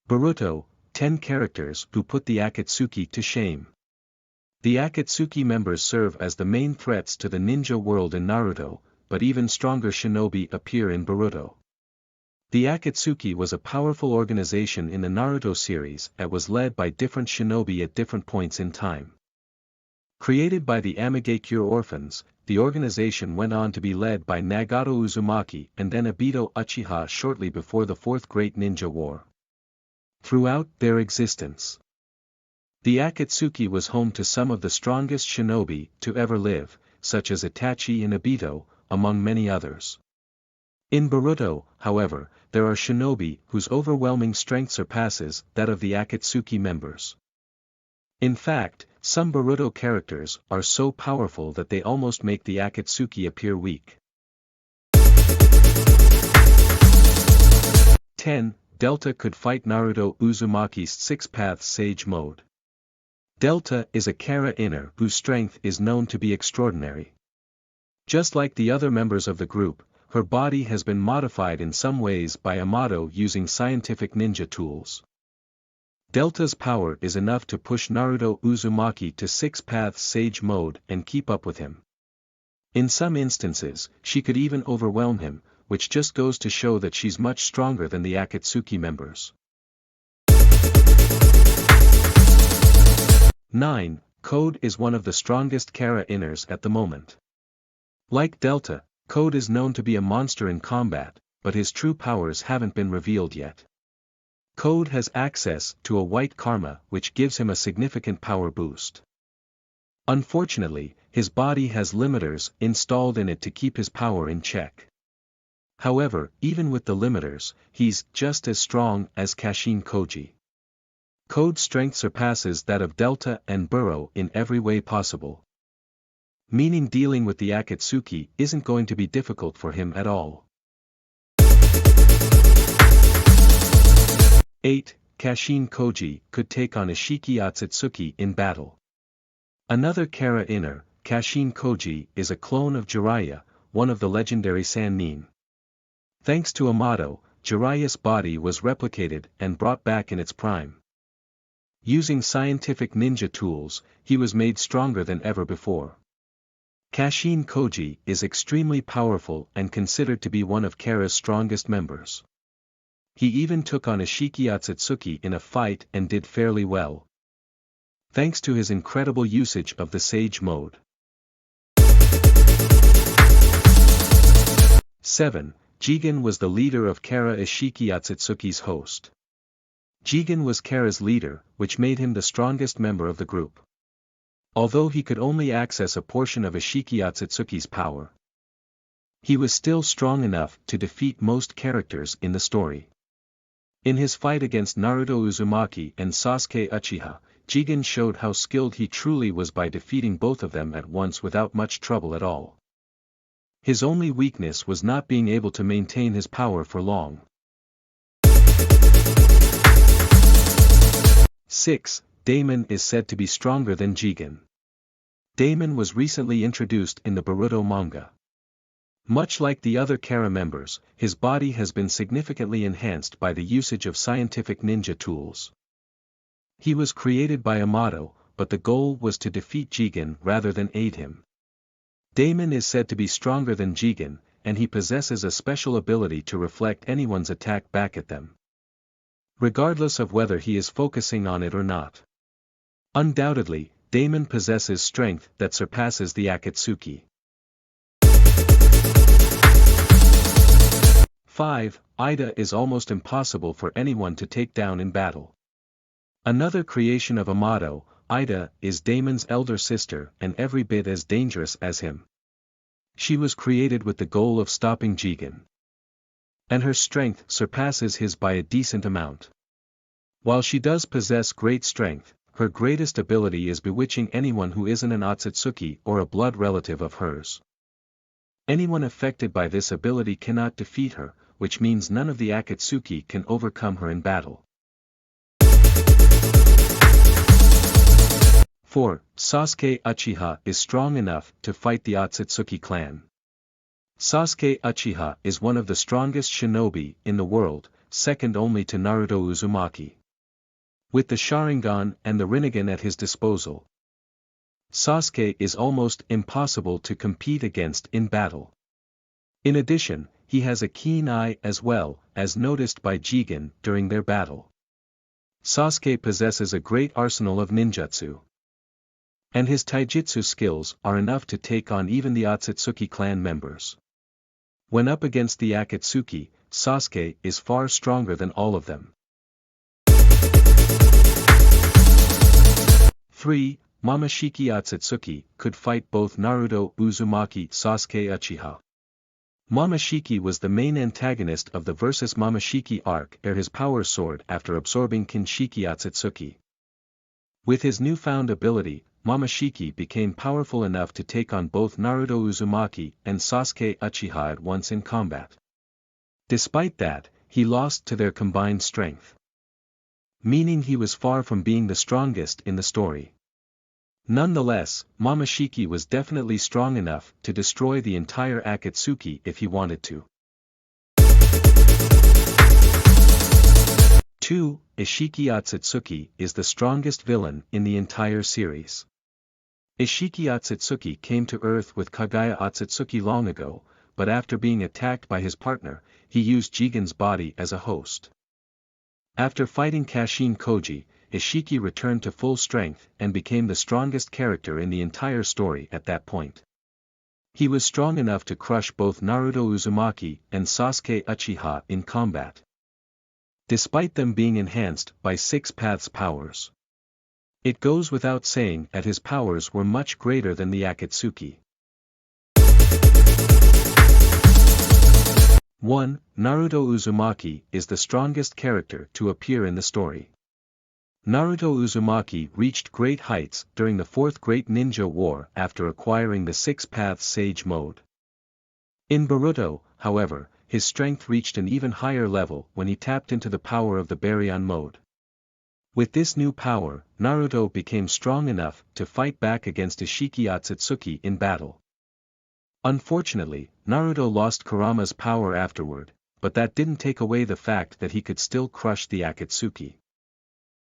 Boruto, 10 characters who put the Akatsuki to shame. The Akatsuki members serve as the main threats to the ninja world in Naruto, but even stronger shinobi appear in Boruto. The Akatsuki was a powerful organization in the Naruto series that was led by different shinobi at different points in time. Created by the Amigakure orphans, the organization went on to be led by Nagato Uzumaki and then Obito Uchiha shortly before the Fourth Great Ninja War. Throughout their existence, the Akatsuki was home to some of the strongest shinobi to ever live, such as Itachi and Obito, among many others. In Boruto, however, there are shinobi whose overwhelming strength surpasses that of the Akatsuki members. In fact, some Boruto characters are so powerful that they almost make the Akatsuki appear weak. 10. Delta could fight Naruto Uzumaki's Six-Paths Sage Mode. Delta is a Kara inner whose strength is known to be extraordinary. Just like the other members of the group, her body has been modified in some ways by Amato using scientific ninja tools. Delta's power is enough to push Naruto Uzumaki to Six-Paths Sage Mode and keep up with him. In some instances, she could even overwhelm him, which just goes to show that she's much stronger than the Akatsuki members. 9. Code is one of the strongest Kara inners at the moment. Like Delta, Code is known to be a monster in combat, but his true powers haven't been revealed yet. Code has access to a white karma which gives him a significant power boost. Unfortunately, his body has limiters installed in it to keep his power in check. However, even with the limiters, he's just as strong as Kashin Koji. Code's strength surpasses that of Delta and Burrow in every way possible. Meaning dealing with the Akatsuki isn't going to be difficult for him at all. 8. Kashin Koji could take on Ishiki Akatsuki in battle. Another Kara inner, Kashin Koji is a clone of Jiraiya, one of the legendary Sannin. Thanks to Amato, Jiraiya's body was replicated and brought back in its prime. Using scientific ninja tools, he was made stronger than ever before. Kashin Koji is extremely powerful and considered to be one of Kara's strongest members. He even took on Ishiki Akatsuki in a fight and did fairly well, thanks to his incredible usage of the Sage Mode. 7. Jigen was the leader of Kara Ishiki Akatsuki's host. Jigen was Kara's leader, which made him the strongest member of the group. Although he could only access a portion of Ishiki Akatsuki's power, he was still strong enough to defeat most characters in the story. In his fight against Naruto Uzumaki and Sasuke Uchiha, Jigen showed how skilled he truly was by defeating both of them at once without much trouble at all. His only weakness was not being able to maintain his power for long. 6. Daemon is said to be stronger than Jigen. Daemon was recently introduced in the Boruto manga. Much like the other Kara members, his body has been significantly enhanced by the usage of scientific ninja tools. He was created by Amato, but the goal was to defeat Jigen rather than aid him. Daemon is said to be stronger than Jigen, and he possesses a special ability to reflect anyone's attack back at them, regardless of whether he is focusing on it or not. Undoubtedly, Daemon possesses strength that surpasses the Akatsuki. 5. Ida is almost impossible for anyone to take down in battle. Another creation of Amato, Ida is Daemon's elder sister and every bit as dangerous as him. She was created with the goal of stopping Jigen, and her strength surpasses his by a decent amount. While she does possess great strength, her greatest ability is bewitching anyone who isn't an Akatsuki or a blood relative of hers. Anyone affected by this ability cannot defeat her, which means none of the Akatsuki can overcome her in battle. 4. Sasuke Uchiha is strong enough to fight the Akatsuki clan. Sasuke Uchiha is one of the strongest shinobi in the world, second only to Naruto Uzumaki. With the Sharingan and the Rinnegan at his disposal, Sasuke is almost impossible to compete against in battle. In addition, he has a keen eye as well, as noticed by Jigen during their battle. Sasuke possesses a great arsenal of ninjutsu, and his taijutsu skills are enough to take on even the Akatsuki clan members. When up against the Akatsuki, Sasuke is far stronger than all of them. 3. Momoshiki Akatsuki could fight both Naruto Uzumaki Sasuke Uchiha. Momoshiki was the main antagonist of the vs Momoshiki arc ere his power soared after absorbing Kinshiki Akatsuki. With his newfound ability, Momoshiki became powerful enough to take on both Naruto Uzumaki and Sasuke Uchiha at once in combat. Despite that, he lost to their combined strength, meaning he was far from being the strongest in the story. Nonetheless, Momoshiki was definitely strong enough to destroy the entire Akatsuki if he wanted to. 2. Ishiki Akatsuki is the strongest villain in the entire series. Ishiki Akatsuki came to Earth with Kaguya Akatsuki long ago, but after being attacked by his partner, he used Jigen's body as a host. After fighting Kashin Koji, Ishiki returned to full strength and became the strongest character in the entire story at that point. He was strong enough to crush both Naruto Uzumaki and Sasuke Uchiha in combat, despite them being enhanced by Six Paths powers. It goes without saying that his powers were much greater than the Akatsuki. 1. Naruto Uzumaki is the strongest character to appear in the story. Naruto Uzumaki reached great heights during the Fourth Great Ninja War after acquiring the Six Paths Sage Mode. In Boruto, however, his strength reached an even higher level when he tapped into the power of the Baryon Mode. With this new power, Naruto became strong enough to fight back against Ishiki Akatsuki in battle. Unfortunately, Naruto lost Kurama's power afterward, but that didn't take away the fact that he could still crush the Akatsuki.